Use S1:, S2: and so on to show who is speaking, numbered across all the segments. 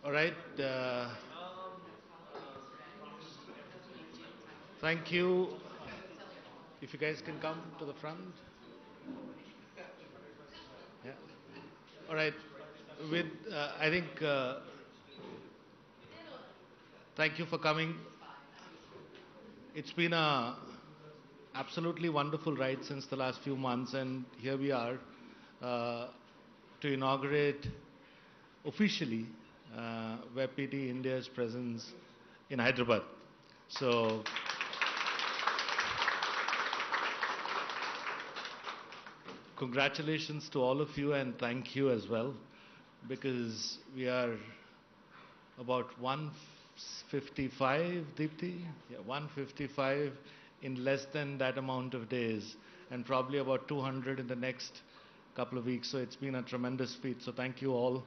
S1: All right. Thank you. If you guys can come to the front. Yeah. All right. With I think thank you for coming. It's been a absolutely wonderful ride since the last few months, and here we are uh, to inaugurate officially WebPT India's presence in Hyderabad. So, congratulations to all of you, and thank you as well, because we are about 155, Deepthi? Yeah, 155 in less than that amount of days, and probably about 200 in the next couple of weeks. So it's been a tremendous feat. So thank you all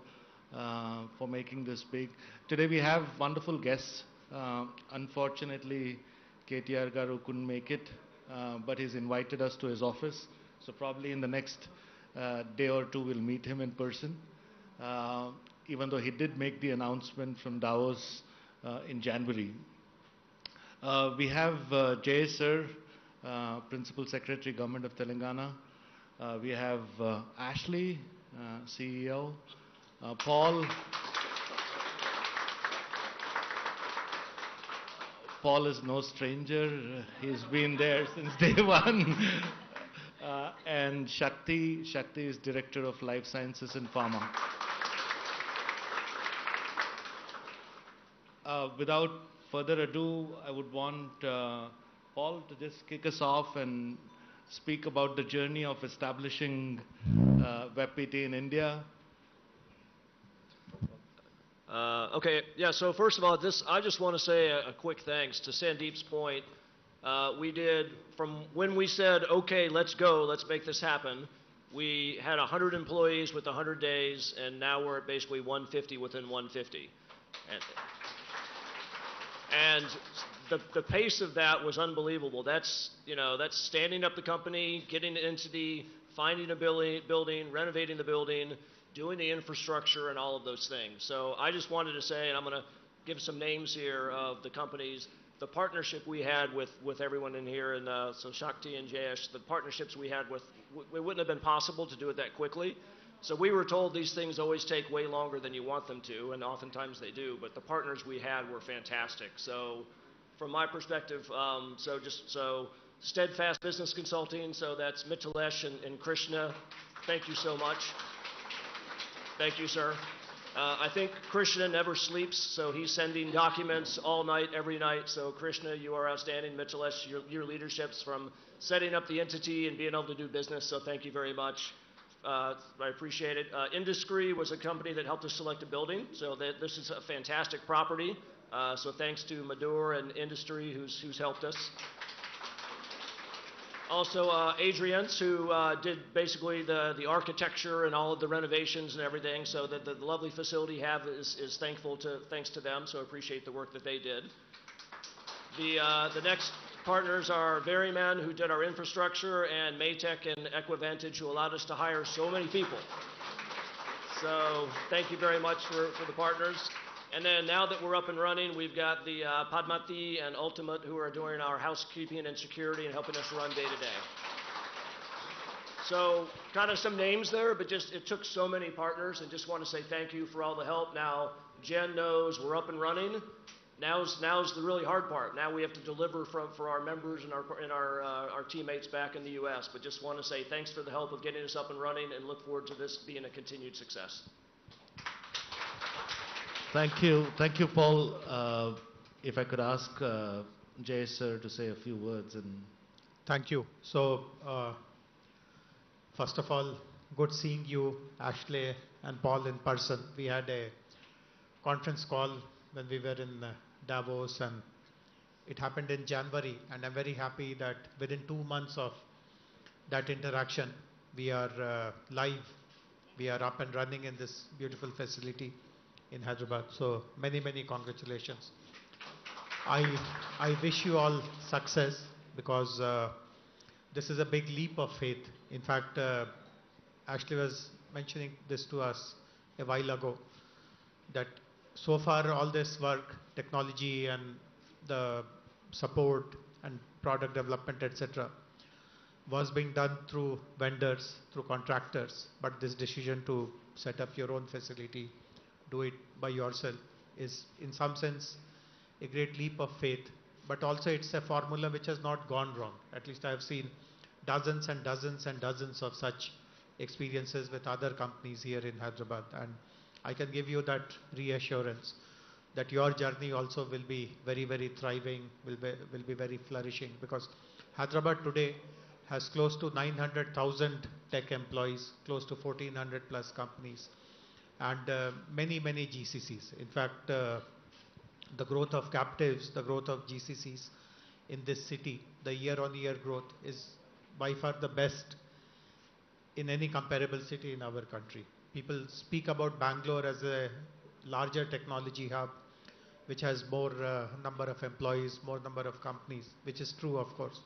S1: for making this big. Today we have wonderful guests. Unfortunately, KTR Garu couldn't make it, but he's invited us to his office. So probably in the next day or two, we'll meet him in person. Even though he did make the announcement from Davos in January. We have Jay Sir, Principal Secretary, Government of Telangana. We have Ashley, CEO. Paul. Paul is no stranger. He's been there since day one. And Shakti. Shakti is Director of Life Sciences and Pharma. Without further ado, I would want Paul to just kick us off and speak about the journey of establishing WebPT in India.
S2: Okay, yeah, so first of all, I just want to say a quick thanks to Sandeep's point. We did, from when we said, okay, let's go, let's make this happen, we had 100 employees with 100 days, and now we're at basically 150 within 150. And the pace of that was unbelievable. That's standing up the company, getting the entity, finding a building, renovating the building, doing the infrastructure and all of those things. So I just wanted to say, and I'm going to give some names here of the companies, the partnership we had with everyone in here, and so Shakti and Jayesh, the partnerships we had with, it wouldn't have been possible to do it that quickly. So we were told these things always take way longer than you want them to, and oftentimes they do, but the partners we had were fantastic. So from my perspective, so Steadfast Business Consulting, so that's Mithilesh and Krishna, thank you so much. Thank you, sir. I think Krishna never sleeps, so he's sending documents all night, every night. So Krishna, you are outstanding. Mithilesh, your leadership's from setting up the entity and being able to do business, so thank you very much. I appreciate it. Industry was a company that helped us select a building, so this is a fantastic property. So thanks to Madhur and Industry who's helped us. Also, Adrienne, who did basically the architecture and all of the renovations and everything. So the lovely facility is thanks to them. So I appreciate the work that they did. The next partners are Berryman, who did our infrastructure, and Maytech and Equivantage, who allowed us to hire so many people. So thank you very much for the partners. And then now that we're up and running, we've got the Padmati and Ultimate, who are doing our housekeeping and security and helping us run day to day. So kind of some names there, but just it took so many partners, and just want to say thank you for all the help. Now Jen knows we're up and running. Now's the really hard part. Now we have to deliver for our members and our teammates back in the U.S. But just want to say thanks for the help of getting us up and running, and look forward to this being a continued success.
S1: Thank you, Paul. If I could ask Jay Sir to say a few words. And
S3: thank you. So first of all, good seeing you, Ashley and Paul, in person. We had a conference call when we were in Davos, and it happened in January, and I'm very happy that within 2 months of that interaction, we are live, we are up and running in this beautiful facility in Hyderabad. So many congratulations. I wish you all success, because this is a big leap of faith. In fact, Ashley was mentioning this to us a while ago, that so far all this work, technology and the support and product development, etc., was being done through vendors, through contractors, but this decision to set up your own facility, do it by yourself, is in some sense a great leap of faith, but also it's a formula which has not gone wrong. At least I have seen dozens and dozens and dozens of such experiences with other companies here in Hyderabad, and I can give you that reassurance that your journey also will be very, very thriving, will be very flourishing, because Hyderabad today has close to 900,000 tech employees, close to 1400 plus companies, and many, many GCCs. In fact, the growth of captives, the growth of GCCs in this city, the year-on-year growth is by far the best in any comparable city in our country. People speak about Bangalore as a larger technology hub, which has more number of employees, more number of companies, which is true, of course.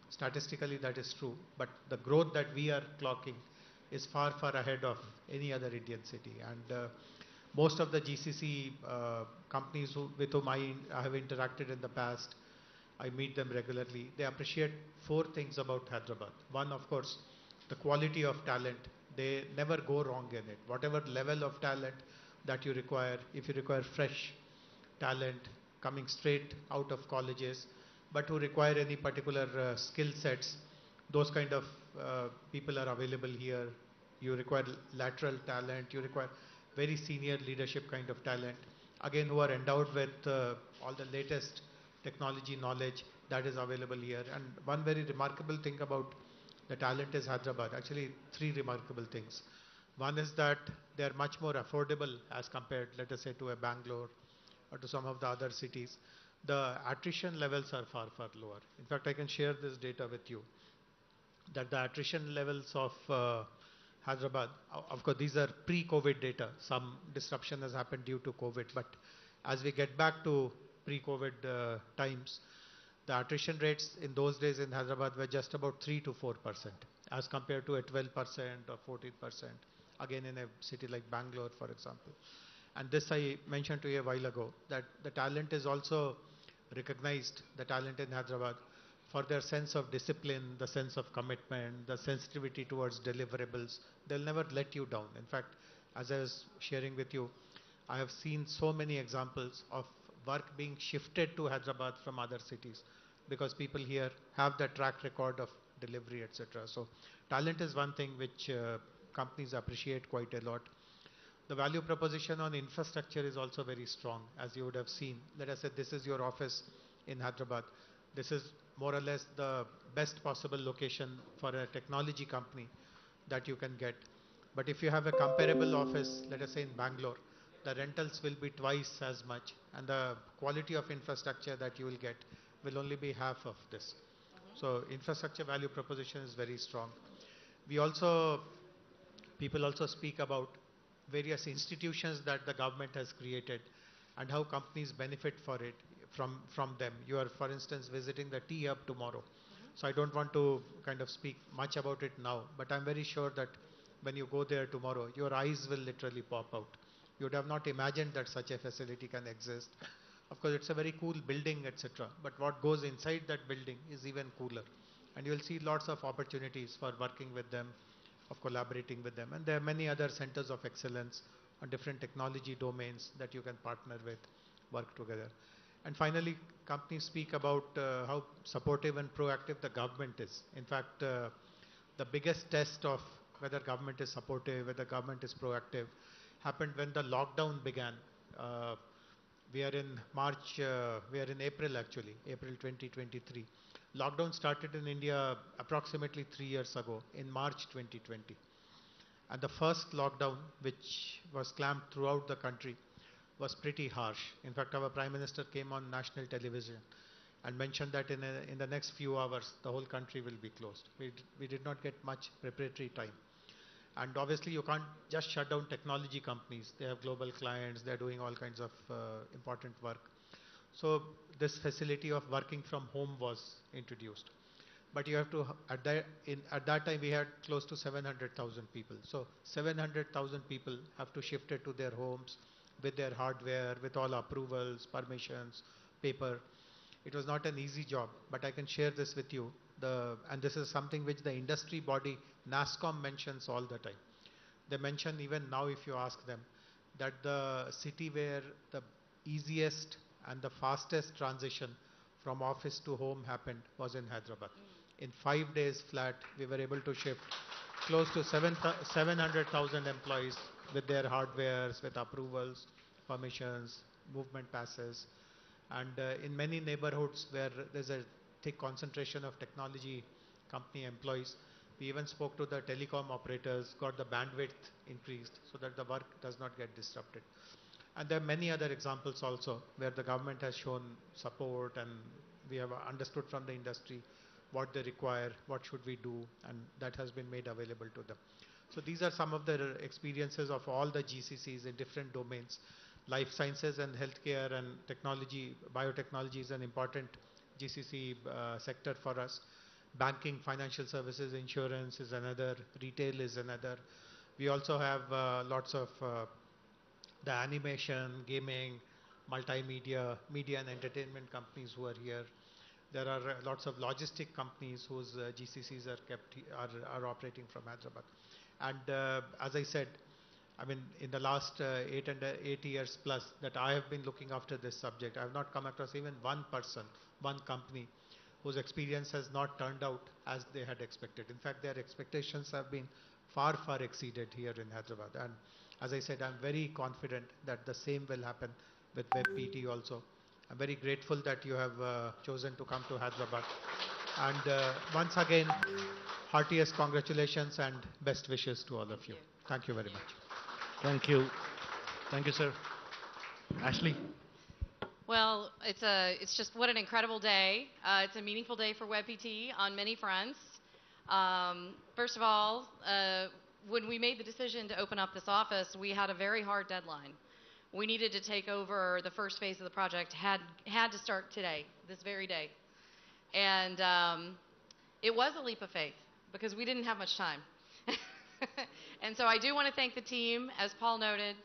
S3: Statistically, that is true. But the growth that we are clocking is far, far ahead of any other Indian city. And most of the GCC companies with whom I have interacted in the past, I meet them regularly. They appreciate four things about Hyderabad. One, of course, the quality of talent. They never go wrong in it. Whatever level of talent that you require, if you require fresh talent coming straight out of colleges, but who require any particular skill sets, those kind of people are available here. You require lateral talent, you require very senior leadership kind of talent, again who are endowed with all the latest technology knowledge that is available here. And one very remarkable thing about the talent is Hyderabad, actually three remarkable things. One is that they are much more affordable as compared, let us say, to a Bangalore or to some of the other cities. The attrition levels are far, far lower. In fact, I can share this data with you, that the attrition levels of Hyderabad, of course, these are pre-COVID data. Some disruption has happened due to COVID, but as we get back to pre-COVID times, the attrition rates in those days in Hyderabad were just about 3 to 4%, as compared to a 12% or 14%, again in a city like Bangalore, for example. And this I mentioned to you a while ago, that the talent is also recognized, the talent in Hyderabad, for their sense of discipline, the sense of commitment, the sensitivity towards deliverables. They'll never let you down. In fact, as I was sharing with you, I have seen so many examples of work being shifted to Hyderabad from other cities, because people here have the track record of delivery, etc. So talent is one thing which companies appreciate quite a lot. The value proposition on infrastructure is also very strong, as you would have seen. Let us say this is your office in Hyderabad. This is more or less the best possible location for a technology company that you can get. But if you have a comparable office, let us say in Bangalore, the rentals will be twice as much, and the quality of infrastructure that you will get will only be half of this. So infrastructure value proposition is very strong. People also speak about various institutions that the government has created and how companies benefit from them. You are, for instance, visiting the T Hub tomorrow. So I don't want to kind of speak much about it now, but I'm very sure that when you go there tomorrow, your eyes will literally pop out. You would have not imagined that such a facility can exist. Of course, it's a very cool building, etc. But what goes inside that building is even cooler. And you will see lots of opportunities for working with them, of collaborating with them. And there are many other centers of excellence on different technology domains that you can partner with, work together. And finally, companies speak about how supportive and proactive the government is. In fact, the biggest test of whether government is supportive, whether government is proactive, happened when the lockdown began. We are in April actually, April 2023. Lockdown started in India approximately 3 years ago, in March 2020. And the first lockdown, which was clamped throughout the country, was pretty harsh. In fact, our Prime Minister came on national television and mentioned that in the next few hours, the whole country will be closed. We did not get much preparatory time. And obviously, you can't just shut down technology companies. They have global clients. They're doing all kinds of important work. So this facility of working from home was introduced. But you have to, at that time, we had close to 700,000 people. So 700,000 people have to shift it to their homes, with their hardware, with all approvals, permissions, paper. It was not an easy job, but I can share this with you. And this is something which the industry body NASSCOM mentions all the time. They mention even now, if you ask them, that the city where the easiest and the fastest transition from office to home happened was in Hyderabad. In 5 days flat, we were able to shift close to 700,000 employees with their hardwares, with approvals, permissions, movement passes. And in many neighborhoods where there's a thick concentration of technology company employees, we even spoke to the telecom operators, got the bandwidth increased so that the work does not get disrupted. And there are many other examples also where the government has shown support, and we have understood from the industry what they require, what should we do, and that has been made available to them. So these are some of the experiences of all the GCCs in different domains. Life sciences and healthcare and technology, biotechnology is an important GCC sector for us. Banking, financial services, insurance is another, retail is another. We also have lots of the animation, gaming, multimedia, media and entertainment companies who are here. There are lots of logistic companies whose GCCs are operating from Hyderabad. And as I said, I mean, in the last 8 years plus that I have been looking after this subject, I have not come across even one person, one company whose experience has not turned out as they had expected. In fact, their expectations have been far, far exceeded here in Hyderabad. And as I said, I'm very confident that the same will happen with WebPT also. I'm very grateful that you have chosen to come to Hyderabad. And once again, heartiest congratulations and best wishes to all of you. Thank you very much.
S1: Thank you. Thank you, sir. Ashley?
S4: Well, it's just what an incredible day. It's a meaningful day for WebPT on many fronts. First of all, when we made the decision to open up this office, we had a very hard deadline. We needed to take over the first phase of the project, had to start today, this very day. And it was a leap of faith because we didn't have much time. And so I do want to thank the team, as Paul noted,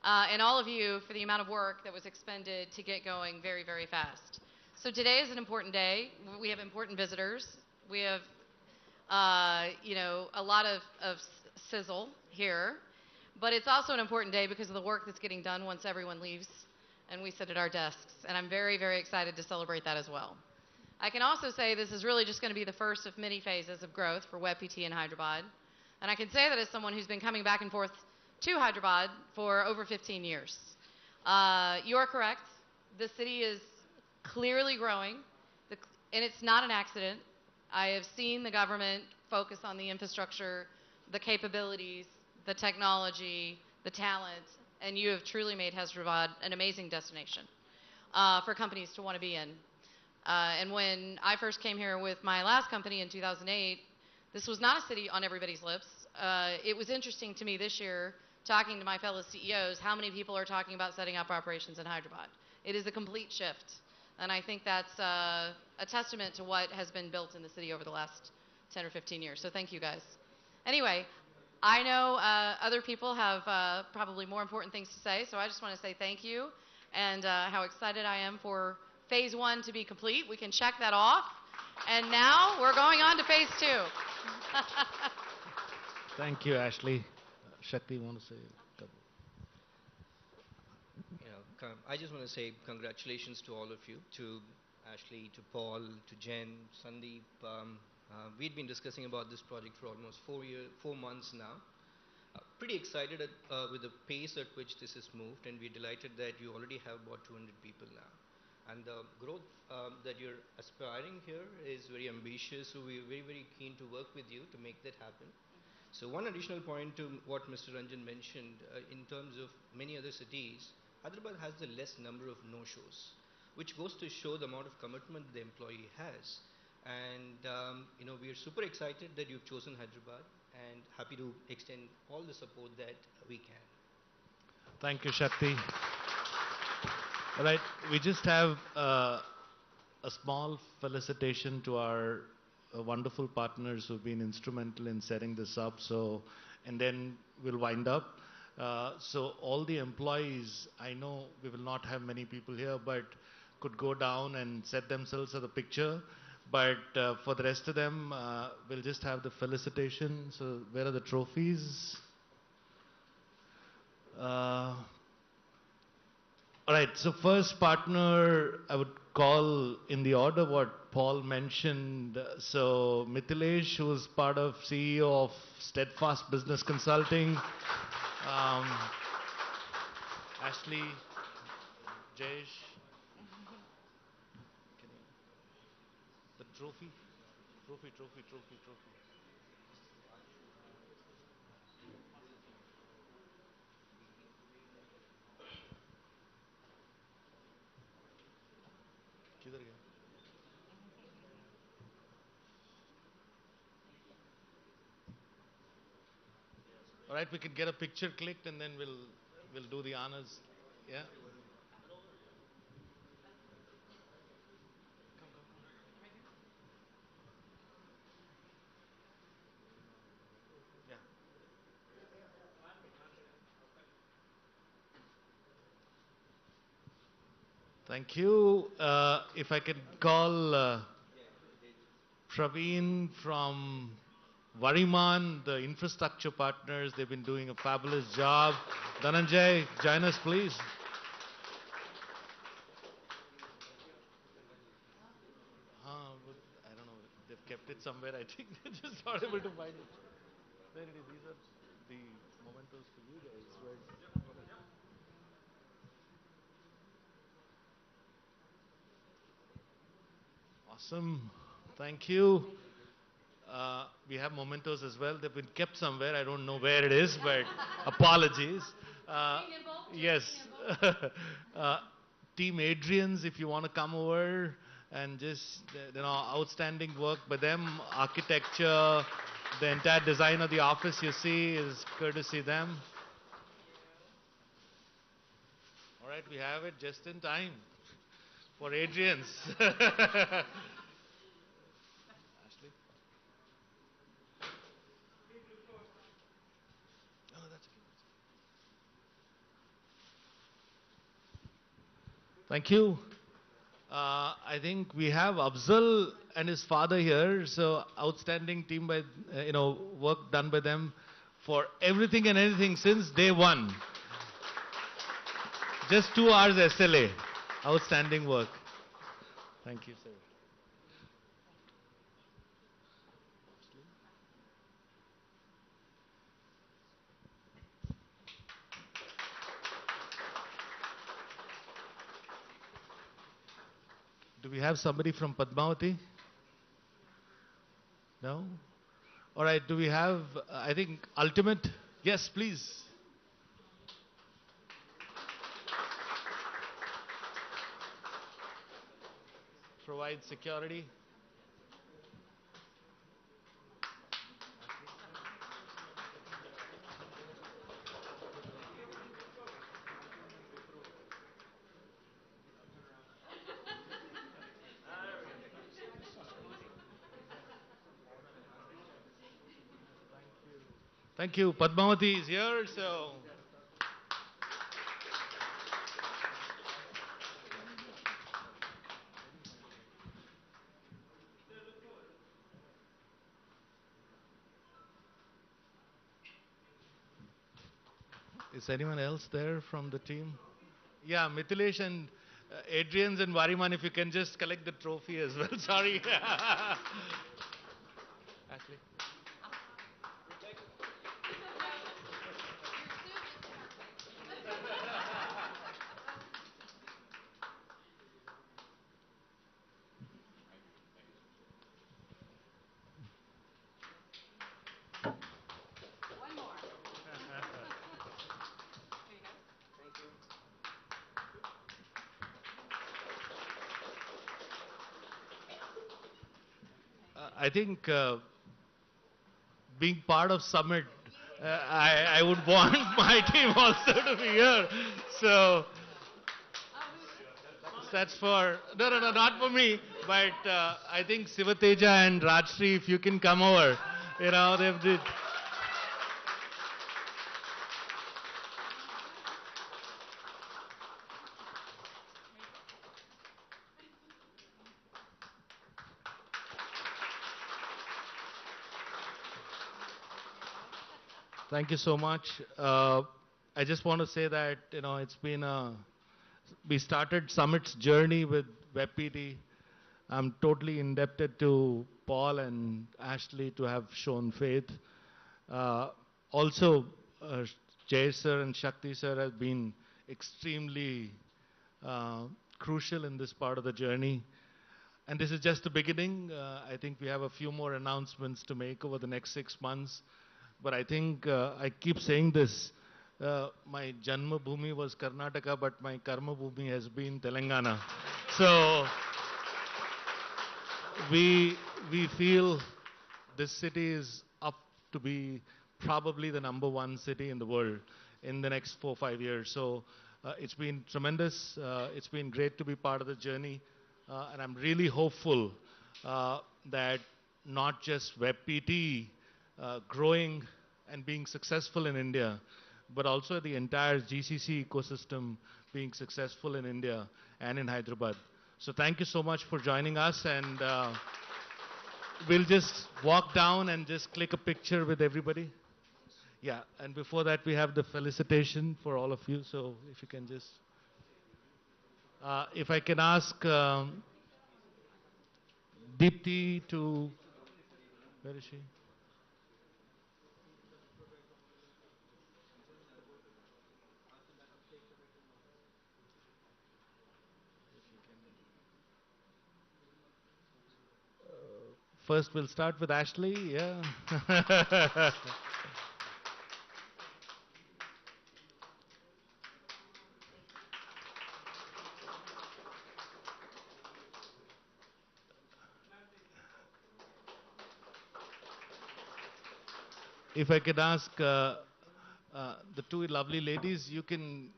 S4: and all of you for the amount of work that was expended to get going very, very fast. So today is an important day. We have important visitors. We have, a lot of sizzle here. But it's also an important day because of the work that's getting done once everyone leaves and we sit at our desks. And I'm very, very excited to celebrate that as well. I can also say this is really just going to be the first of many phases of growth for WebPT in Hyderabad. And I can say that as someone who's been coming back and forth to Hyderabad for over 15 years. You are correct. The city is clearly growing, and it's not an accident. I have seen the government focus on the infrastructure, the capabilities, the technology, the talent, and you have truly made Hyderabad an amazing destination for companies to want to be in. And when I first came here with my last company in 2008, this was not a city on everybody's lips. It was interesting to me this year, talking to my fellow CEOs, how many people are talking about setting up operations in Hyderabad. It is a complete shift. And I think that's a testament to what has been built in the city over the last 10 or 15 years. So thank you guys. Anyway, I know other people have probably more important things to say, so I just want to say thank you and how excited I am for phase 1 to be complete. We can check that off. And now we're going on to phase 2.
S1: Thank you, Ashley. Shakti, you want to say a couple?
S5: I just want to say congratulations to all of you, to Ashley, to Paul, to Jen, Sandeep. We'd been discussing about this project for almost 4 months now. Pretty excited with the pace at which this has moved, and we're delighted that you already have about 200 people now. And the growth that you're aspiring here is very ambitious, so we're very, very keen to work with you to make that happen. So one additional point to what Mr. Ranjan mentioned, in terms of many other cities, Hyderabad has the less number of no-shows, which goes to show the amount of commitment the employee has. And we are super excited that you've chosen Hyderabad and happy to extend all the support that we can.
S1: Thank you, Shakti. All right, we just have a small felicitation to our wonderful partners who've been instrumental in setting this up. So, and then we'll wind up. So all the employees, I know we will not have many people here, but could go down and set themselves at the picture. But for the rest of them, we'll just have the felicitation. So where are the trophies? All right, so first partner, I would call in the order what Paul mentioned. So Mithilesh, who is part of CEO of Steadfast Business Consulting. Ashley, Jayesh. The trophy. किधर गया? All right, we can get a picture clicked and then we'll do the honors. Yeah. Yeah. Thank you. If I could call Praveen from Variman, the infrastructure partners, they've been doing a fabulous job. Dhananjay, join us, please. I don't know. They've kept it somewhere. I think they're just not able to find it. There it is. These are the mementos for you guys. Right? Awesome. Thank you. We have mementos as well. They've been kept somewhere. I don't know where it is, but apologies. Yes. uh, Team Adrians, if you want to come over and just, outstanding work by them. Architecture, the entire design of the office you see is courtesy them. All right, we have it just in time for Adrians. Ashley? Oh, that's okay. Thank you. I think we have Afzal and his father here. So outstanding team by, work done by them for everything and anything since day one. Just 2 hours SLA. Outstanding work. Thank you, sir. Do we have somebody from Padmavati? No? All right, do we have, I think, Ultimate? Yes, please. Provide security. Thank you. Padmavati is here, so. Is anyone else there from the team? Yeah, Mithilesh and Adrians and Variman, if you can just collect the trophy as well. Sorry. Ashley. I think being part of Summit, I would want my team also to be here. So that's for, no, not for me, but I think Sivateja and Rajshri, if you can come over, they've did. Thank you so much. I just want to say that, it's been we started Summit's journey with WebPT. I'm totally indebted to Paul and Ashley to have shown faith. Also, Jay sir and Shakti sir have been extremely crucial in this part of the journey. And this is just the beginning. I think we have a few more announcements to make over the next 6 months. But I think I keep saying this. My Janma Bhumi was Karnataka, but my Karma Bhumi has been Telangana. So we feel this city is up to be probably the #1 city in the world in the next 4-5 years. So it's been tremendous. It's been great to be part of the journey. And I'm really hopeful that not just WebPT growing and being successful in India, but also the entire GCC ecosystem being successful in India and in Hyderabad. So thank you so much for joining us, and we'll just walk down and just click a picture with everybody. Yeah, and before that we have the felicitation for all of you, so if you can just... if I can ask Deepthi to... Where is she? First, we'll start with Ashley. Yeah. If I could ask the two lovely ladies, you can,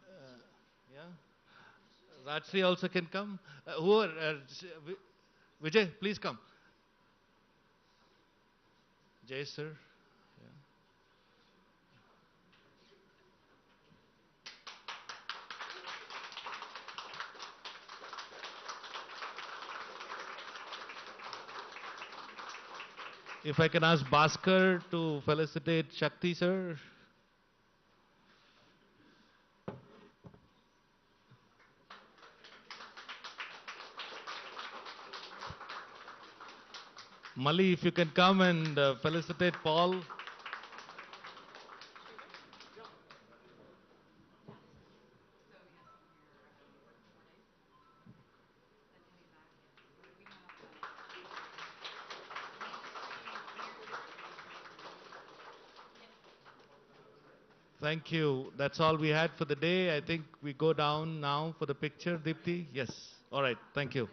S1: yeah, Rajshri also can come. Who are, Vijay, please come. Jay, sir. Yeah. If I can ask Bhaskar to felicitate Shakti, sir. Mali, if you can come and felicitate Paul. Thank you. That's all we had for the day. I think we go down now for the picture, Deepthi. Yes. All right. Thank you.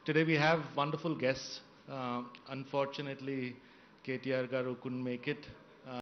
S1: Today we have wonderful guests. Unfortunately, KTR garu couldn't make it.